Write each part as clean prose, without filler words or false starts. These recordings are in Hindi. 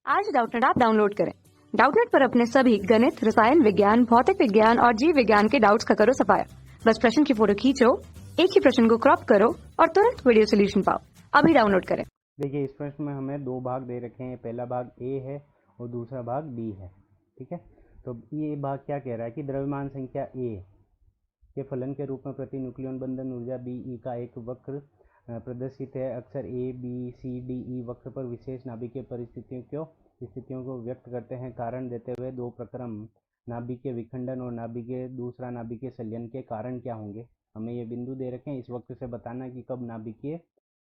आज डाउटनेट ऐप डाउनलोड करें। डाउटनेट पर अपने सभी गणित, रसायन विज्ञान, भौतिक विज्ञान और जीव विज्ञान के डाउट्स का करो सफाया। बस प्रश्न की फोटो खींचो, एक ही प्रश्न को क्रॉप करो और तुरंत वीडियो सोल्यूशन पाओ। अभी डाउनलोड करें। देखिए, इस प्रश्न में हमें दो भाग दे रखे हैं। पहला भाग ए है और दूसरा भाग बी है। ठीक है, तो ये भाग क्या कह रहा है कि द्रव्यमान संख्या ए के फलन के रूप में प्रति न्यूक्लियन बंधन ऊर्जा बी ई का एक वक्र प्रदर्शित है। अक्सर A B C D E वक्र पर विशेष नाभिकीय स्थितियों को व्यक्त करते हैं। कारण देते हुए दो प्रक्रम नाभिकीय विखंडन और दूसरा नाभिकीय संलयन के कारण क्या होंगे। हमें ये बिंदु दे रखे हैं। इस वक्र से बताना कि कब नाभिकीय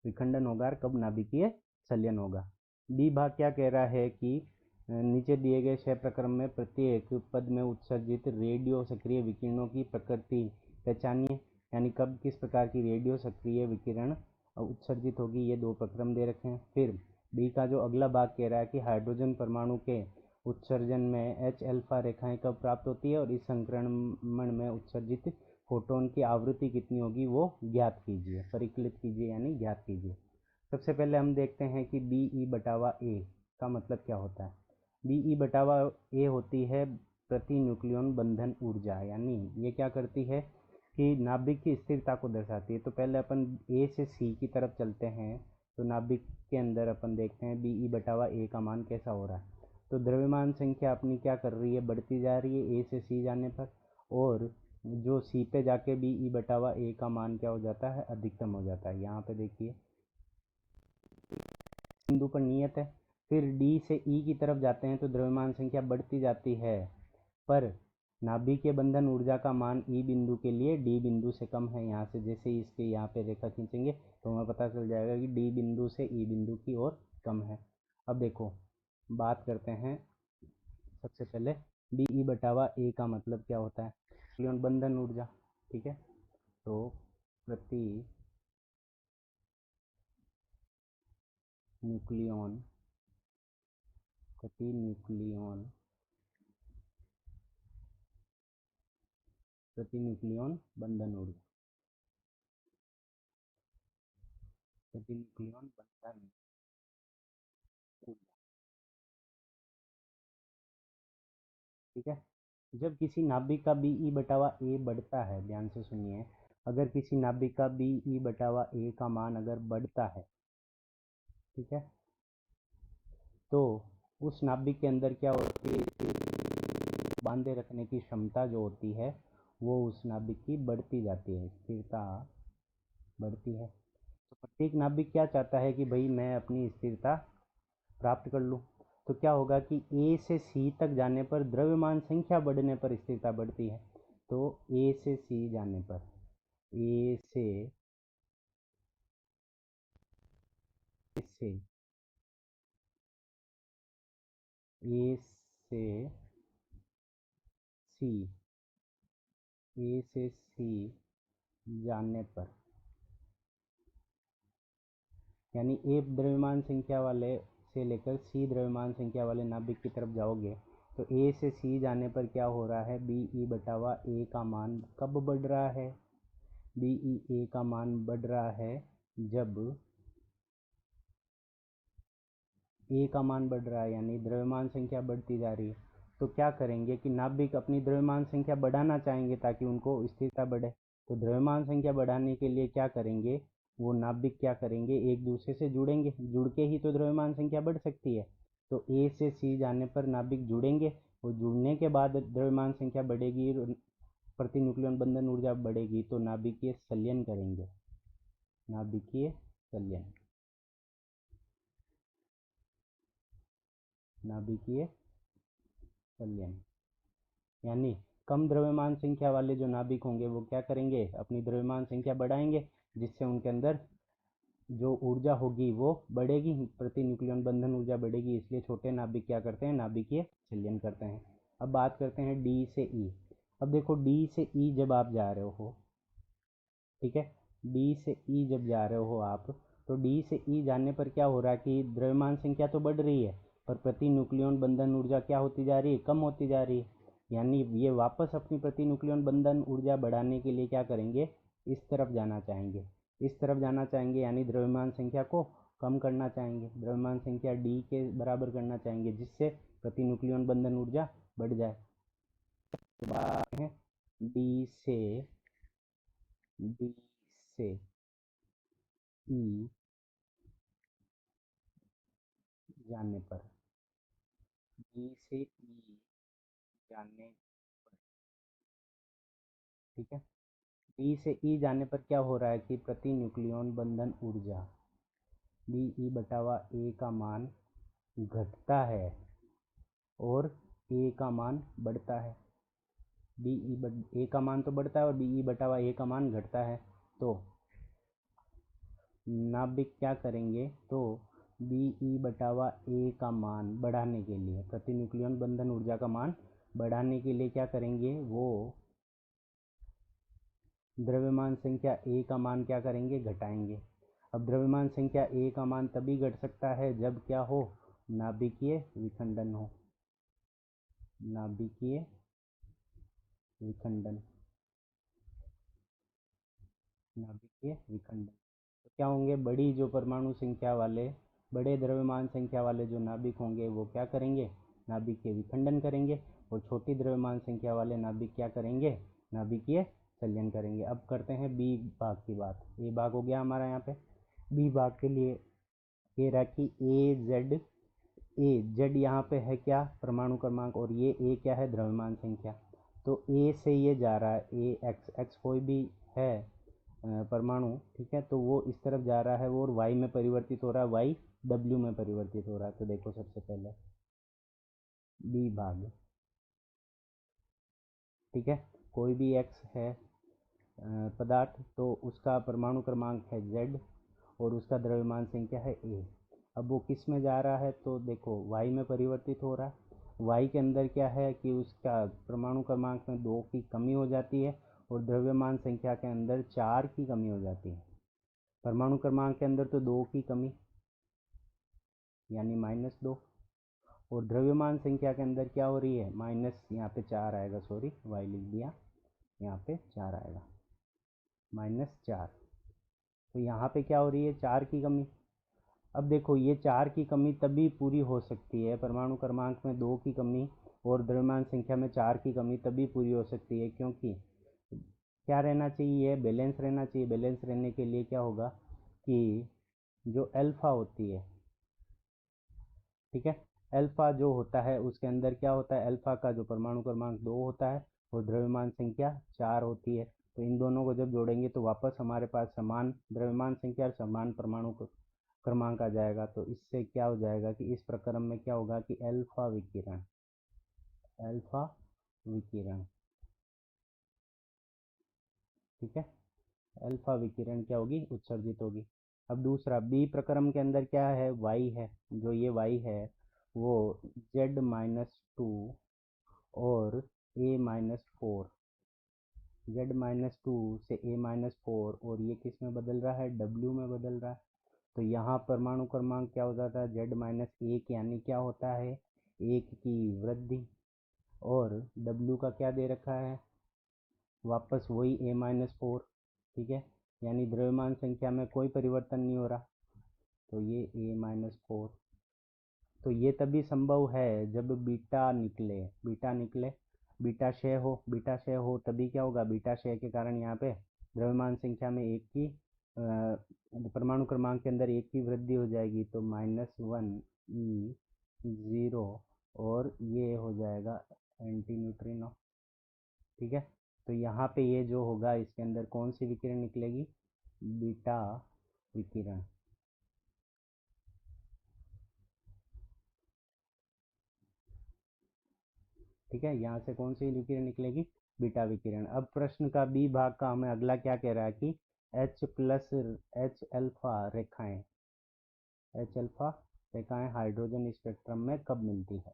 विखंडन होगा और कब नाभिकीय संलयन होगा। बी भाग क्या कह रहा है कि नीचे दिए गए 6 प्रक्रम में प्रत्येक पद में उत्सर्जित रेडियो सक्रिय विकिरणों की प्रकृति पहचानिए। यानी कब किस प्रकार की रेडियो सक्रिय विकिरण उत्सर्जित होगी, ये दो प्रक्रम दे रखे हैं। फिर बी का जो अगला भाग कह रहा है कि हाइड्रोजन परमाणु के उत्सर्जन में एच अल्फा रेखाएं कब प्राप्त होती है और इस संक्रमण में उत्सर्जित फोटोन की आवृत्ति कितनी होगी वो ज्ञात कीजिए, परिकलित कीजिए यानी ज्ञात कीजिए। सबसे पहले हम देखते हैं कि बी ई बटावा ए का मतलब क्या होता है। बी ई बटावा ए होती है प्रति न्यूक्लियन बंधन ऊर्जा, यानी ये क्या करती है कि नाभिक की स्थिरता को दर्शाती है। तो पहले अपन ए से सी की तरफ चलते हैं। तो नाभिक के अंदर अपन देखते हैं बी ई बटावा ए का मान कैसा हो रहा है। तो द्रव्यमान संख्या अपनी क्या कर रही है, बढ़ती जा रही है ए से सी जाने पर, और जो सी पे जाके बी ई बटावा ए का मान क्या हो जाता है, अधिकतम हो जाता है। यहाँ पे देखिए बिंदु पर नियत है। फिर डी से ई की तरफ जाते हैं तो द्रव्यमान संख्या बढ़ती जाती है, पर नाभिकीय बंधन ऊर्जा का मान ई बिंदु के लिए डी बिंदु से कम है। यहाँ से जैसे ही इसके यहाँ पे रेखा खींचेंगे तो हमें पता चल जाएगा कि डी बिंदु से ई बिंदु की ओर कम है। अब देखो, बात करते हैं सबसे पहले बी ई बटावा ए का मतलब क्या होता है, न्यूक्लियन बंधन ऊर्जा। ठीक है, तो प्रति न्यूक्लियन प्रति न्यूक्लियन बंधन ऊर्जा, प्रति न्यूक्लियन बंधन ऊर्जा। ठीक है, जब किसी नाभिक का बी ई बटावा ए बढ़ता है, ध्यान से सुनिए, अगर किसी नाभिक का बी ई बटावा ए का मान अगर बढ़ता है, ठीक है, तो उस नाभिक के अंदर क्या होती है, बांधे रखने की क्षमता जो होती है वो उस नाभिक की बढ़ती जाती है, स्थिरता बढ़ती है। तो प्रत्येक नाभिक क्या चाहता है कि भाई मैं अपनी स्थिरता प्राप्त कर लूँ। तो क्या होगा कि ए से सी तक जाने पर द्रव्यमान संख्या बढ़ने पर स्थिरता बढ़ती है। तो ए से सी जाने पर, ए से ए से सी ए से सी जाने पर, यानी ए द्रव्यमान संख्या वाले से लेकर सी द्रव्यमान संख्या वाले नाभिक की तरफ जाओगे तो ए से सी जाने पर क्या हो रहा है, बी ई बटावा ए का मान कब बढ़ रहा है, बी ई ए का मान बढ़ रहा है जब ए का मान बढ़ रहा है, यानी द्रव्यमान संख्या बढ़ती जा रही है। तो क्या करेंगे कि नाभिक अपनी द्रव्यमान संख्या बढ़ाना चाहेंगे ताकि उनको स्थिरता बढ़े। तो द्रव्यमान संख्या बढ़ाने के लिए क्या करेंगे, वो नाभिक क्या करेंगे, एक दूसरे से जुड़ेंगे। जुड़ के ही तो द्रव्यमान संख्या बढ़ सकती है। तो ए से सी जाने पर नाभिक जुड़ेंगे और जुड़ने के बाद द्रव्यमान संख्या बढ़ेगी, प्रति न्यूक्लियन बंधन ऊर्जा बढ़ेगी, तो नाभिकीय संलयन करेंगे, नाभिकीय संलयन, नाभिकीय संलयन। यानी कम द्रव्यमान संख्या वाले जो नाभिक होंगे वो क्या करेंगे, अपनी द्रव्यमान संख्या बढ़ाएंगे, जिससे उनके अंदर जो ऊर्जा होगी वो बढ़ेगी, प्रति न्यूक्लियन बंधन ऊर्जा बढ़ेगी। इसलिए छोटे नाभिक क्या करते हैं, नाभिकीय संलयन करते हैं। अब बात करते हैं डी से ई। अब देखो, डी से ई जब आप जा रहे हो, ठीक है, डी से ई जब जा रहे हो आप, तो डी से ई जाने पर क्या हो रहा है कि द्रव्यमान संख्या तो बढ़ रही है, पर प्रति न्यूक्लियन बंधन ऊर्जा क्या होती जा रही है, कम होती जा रही है। यानी ये वापस अपनी प्रति न्यूक्लियन बंधन ऊर्जा बढ़ाने के लिए क्या करेंगे, इस तरफ जाना चाहेंगे, इस तरफ जाना चाहेंगे, यानी द्रव्यमान संख्या को कम करना चाहेंगे, द्रव्यमान संख्या डी के बराबर करना चाहेंगे, जिससे प्रति न्यूक्लियन बंधन ऊर्जा बढ़ जाए। तो बात है डी से ई जाने पर, डी से ई जाने पर, ठीक है। डी से ई जाने पर क्या हो रहा है कि प्रति न्यूक्लियन बंधन ऊर्जा डी ई बटावा ए का मान घटता है और ए का मान बढ़ता है। ए का मान तो बढ़ता है और डी ई बटावा ए का मान घटता है। तो नाभिक क्या करेंगे, तो बी ई बटावा ए का मान बढ़ाने के लिए, प्रति न्यूक्लियन बंधन ऊर्जा का मान बढ़ाने के लिए क्या करेंगे, वो द्रव्यमान संख्या ए का मान क्या करेंगे, घटाएंगे। अब द्रव्यमान संख्या ए का मान तभी घट सकता है जब क्या हो, नाभिकीय विखंडन हो। नाभिकीय विखंडन, नाभिकीय विखंडन तो क्या होंगे, बड़ी जो परमाणु संख्या वाले, बड़े द्रव्यमान संख्या वाले जो नाभिक होंगे वो क्या करेंगे, नाभिकीय विखंडन करेंगे, और छोटी द्रव्यमान संख्या वाले नाभिक क्या करेंगे, नाभिकीय संलयन करेंगे। अब करते हैं बी भाग की बात। ए भाग हो गया हमारा। यहाँ पे बी भाग के लिए कह रहा कि ए जेड यहाँ पे है क्या, परमाणु क्रमांक, और ये ए क्या है, द्रव्यमान संख्या। तो ए से ये जा रहा है, ए एक्स कोई भी है परमाणु, ठीक है, तो वो इस तरफ जा रहा है वो, और वाई में परिवर्तित हो रहा है, वाई डब्ल्यू में परिवर्तित हो रहा है। तो देखो सबसे पहले बी भाग, ठीक है, कोई भी एक्स है पदार्थ, तो उसका परमाणु क्रमांक है Z और उसका द्रव्यमान संख्या है A। अब वो किस में जा रहा है, तो देखो Y में परिवर्तित हो रहा है। Y के अंदर क्या है कि उसका परमाणु क्रमांक में 2 की कमी हो जाती है और द्रव्यमान संख्या के अंदर 4 की कमी हो जाती है। परमाणु क्रमांक के अंदर तो 2 की कमी यानी -2, और द्रव्यमान संख्या के अंदर क्या हो रही है, माइनस, यहाँ पे 4 आएगा, सॉरी Y लिख दिया, यहाँ पे 4 आएगा, -4। तो यहाँ पे क्या हो रही है, 4 की कमी। अब देखो ये 4 की कमी तभी पूरी हो सकती है, परमाणु क्रमांक में 2 की कमी और द्रव्यमान संख्या में 4 की कमी तभी पूरी हो सकती है, क्योंकि क्या रहना चाहिए, बैलेंस रहना चाहिए। बैलेंस रहने के लिए क्या होगा कि जो अल्फा होती है, ठीक है, अल्फा जो होता है उसके अंदर क्या होता है, अल्फा का जो परमाणु क्रमांक 2 होता है और द्रव्यमान संख्या 4 होती है। तो इन दोनों को जब जोड़ेंगे तो वापस हमारे पास समान द्रव्यमान संख्या और समान परमाणु क्रमांक आ जाएगा। तो इससे क्या हो जाएगा कि इस प्रक्रम में क्या होगा कि अल्फा विकिरण, ठीक है, अल्फा विकिरण क्या होगी, उत्सर्जित होगी। अब दूसरा बी प्रक्रम के अंदर क्या है, वाई है, जो ये वाई है वो Z-2 और A-4, Z-2 से A-4, और ये किस में बदल रहा है, W में बदल रहा है। तो यहाँ परमाणु क्रमांक क्या हो जाता है, Z-1, यानी क्या होता है, 1 की वृद्धि, और W का क्या दे रखा है, वापस वही A-4, ठीक है, यानी द्रव्यमान संख्या में कोई परिवर्तन नहीं हो रहा। तो ये A-4, तो ये तभी संभव है जब बीटा निकले, बीटा क्षय हो तभी क्या होगा, बीटा क्षय के कारण यहाँ पे द्रव्यमान संख्या में 1 की परमाणु क्रमांक के अंदर 1 की वृद्धि हो जाएगी। तो -1E0, और ये हो जाएगा एंटी न्यूट्रिनो, ठीक है। तो यहाँ पे ये जो होगा इसके अंदर कौन सी विकिरण निकलेगी, बीटा विकिरण, ठीक है, यहाँ से कौन सी विकिरण निकलेगी, बीटा विकिरण। अब प्रश्न का बी भाग का हमें अगला क्या कह रहा है कि H अल्फा रेखाएं, हाइड्रोजन स्पेक्ट्रम में कब मिलती है,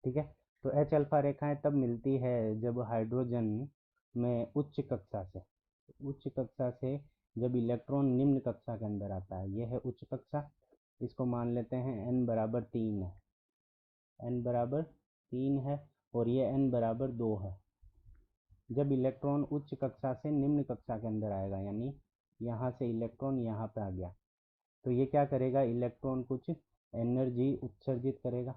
ठीक है। तो H अल्फा रेखाएं तब मिलती है जब हाइड्रोजन में उच्च कक्षा से जब इलेक्ट्रॉन निम्न कक्षा के अंदर आता है, यह है उच्च कक्षा, इसको मान लेते हैं n बराबर 3 है, और ये n बराबर 2 है। जब इलेक्ट्रॉन उच्च कक्षा से निम्न कक्षा के अंदर आएगा, यानी यहाँ से इलेक्ट्रॉन यहाँ पे आ गया, तो ये क्या करेगा, इलेक्ट्रॉन कुछ एनर्जी उत्सर्जित करेगा,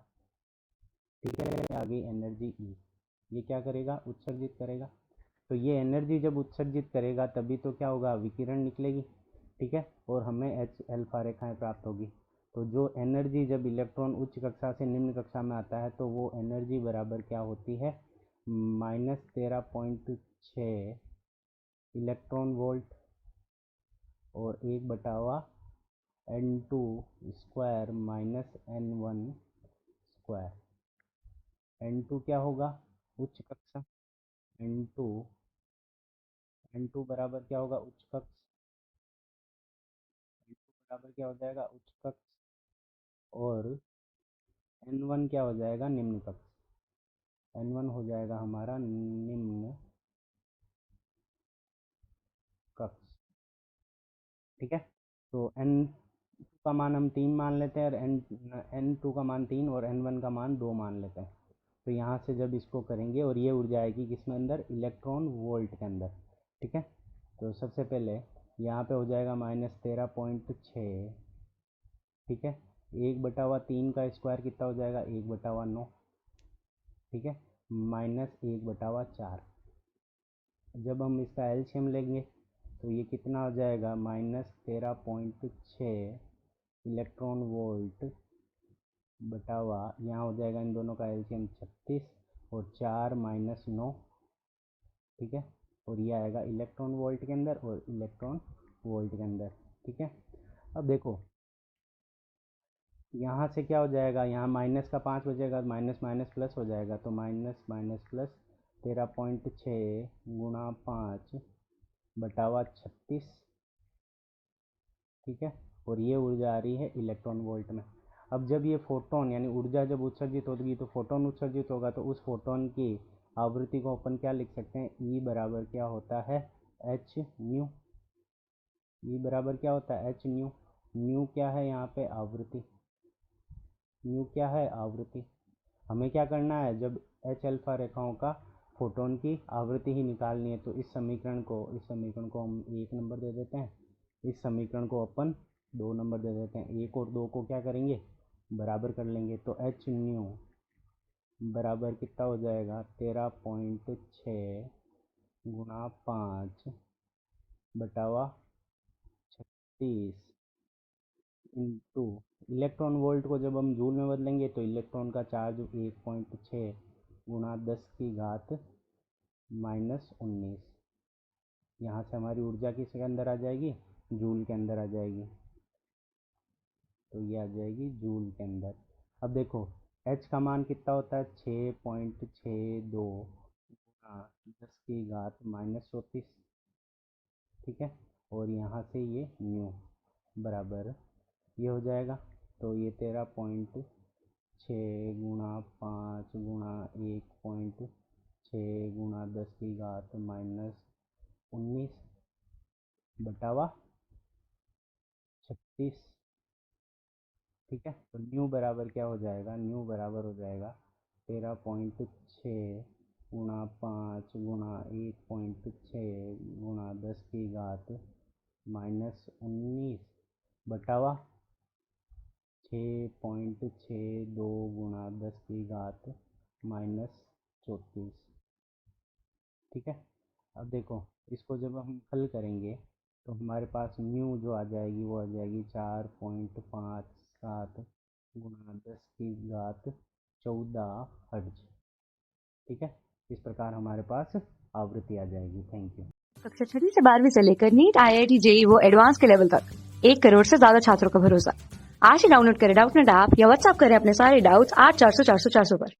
ठीक है, आगे एनर्जी ई, ये क्या करेगा, उत्सर्जित करेगा। तो ये एनर्जी जब उत्सर्जित करेगा तभी तो क्या होगा, विकिरण निकलेगी, ठीक है, और हमें एच अल्फा रेखाएं प्राप्त होगी। तो जो एनर्जी जब इलेक्ट्रॉन उच्च कक्षा से निम्न कक्षा में आता है तो वो एनर्जी बराबर क्या होती है, -13.6 इलेक्ट्रॉन वोल्ट और 1/n2 square minus n1 square. n2 क्या होगा, उच्च कक्षा, n2 बराबर क्या होगा, उच्च कक्ष, n2 बराबर क्या हो जाएगा, उच्च कक्ष, और n1 क्या हो जाएगा, निम्न कक्ष, n1 हो जाएगा हमारा निम्न कक्ष, ठीक है। तो n का मान हम 3 मान लेते हैं और n2 का मान 3 और n1 का मान 2 मान लेते हैं। तो यहाँ से जब इसको करेंगे और ये ऊर्जा आएगी किसमें अंदर, इलेक्ट्रॉन वोल्ट के अंदर, ठीक है। तो सबसे पहले यहाँ पे हो जाएगा -13.6, ठीक है, 1/3 का स्क्वायर कितना हो जाएगा, 1/9, ठीक है, -1/4। जब हम इसका एलसीएम लेंगे तो ये कितना हो जाएगा, -13.6 इलेक्ट्रॉन वोल्ट बटावा, यहाँ हो जाएगा इन दोनों का एलसीएम 36 और 4 - 9, ठीक है, और ये आएगा इलेक्ट्रॉन वोल्ट के अंदर और इलेक्ट्रॉन वोल्ट के अंदर, ठीक है। अब देखो यहाँ से क्या हो जाएगा, यहाँ माइनस का 5 बचेगा, माइनस माइनस प्लस हो जाएगा, तो माइनस माइनस प्लस 13.6 गुणा 5 बटावा 36, ठीक है, और ये ऊर्जा आ रही है इलेक्ट्रॉन वोल्ट में। अब जब ये फोटोन यानी ऊर्जा जब उत्सर्जित होगी तो फोटोन उत्सर्जित होगा, तो उस फोटोन की आवृत्ति को अपन क्या लिख सकते हैं, ई बराबर क्या होता है, एच न्यू, ई बराबर क्या होता है, एच न्यू। न्यू क्या है यहाँ पे, आवृत्ति, न्यू क्या है, आवृत्ति। हमें क्या करना है, जब एच अल्फा रेखाओं का फोटोन की आवृत्ति ही निकालनी है, तो इस समीकरण को हम 1 नंबर दे देते हैं, इस समीकरण को अपन 2 नंबर दे देते हैं, 1 और 2 को क्या करेंगे, बराबर कर लेंगे। तो एच न्यू बराबर कितना हो जाएगा, 13.6 गुणा 5 बटावा 36 इंटू इलेक्ट्रॉन वोल्ट को जब हम जूल में बदलेंगे तो इलेक्ट्रॉन का चार्ज 1.6 गुणा 10 की घात -19, यहाँ से हमारी ऊर्जा किसके अंदर आ जाएगी, जूल के अंदर आ जाएगी, तो ये आ जाएगी जूल के अंदर। अब देखो h का मान कितना होता है, 6.62 गुणा 10 की घात -34, ठीक है, और यहाँ से ये न्यू बराबर ये हो जाएगा, तो ये 13.6 गुणा 5 गुणा 1.6 गुणा 10 की घात -19 बटावा 36, ठीक है। तो न्यू बराबर क्या हो जाएगा, न्यू बराबर हो जाएगा 13.6 गुणा 5 गुणा 1.6 गुणा 10 की घात -19 बटावा 6.62 गुणा 10 की घात -34, ठीक है। अब देखो इसको जब हम हल करेंगे तो हमारे पास न्यू जो आ जाएगी वो आ जाएगी 4.57 गुणा 10 की घात 14 हर्ट्ज, ठीक है। इस प्रकार हमारे पास आवृत्ति आ जाएगी। Thank you. कक्षा 6वीं से 12वीं से लेकर नीट, IIT, JEE वो एडवांस के लेवल तक 1 करोड़ से ज्यादा छात्रों का भरोसा। आज ही डाउनलोड करें डाउटनेट ऐप या व्हाट्सएप करें अपने सारे डाउट्स 8400 400 400 पर।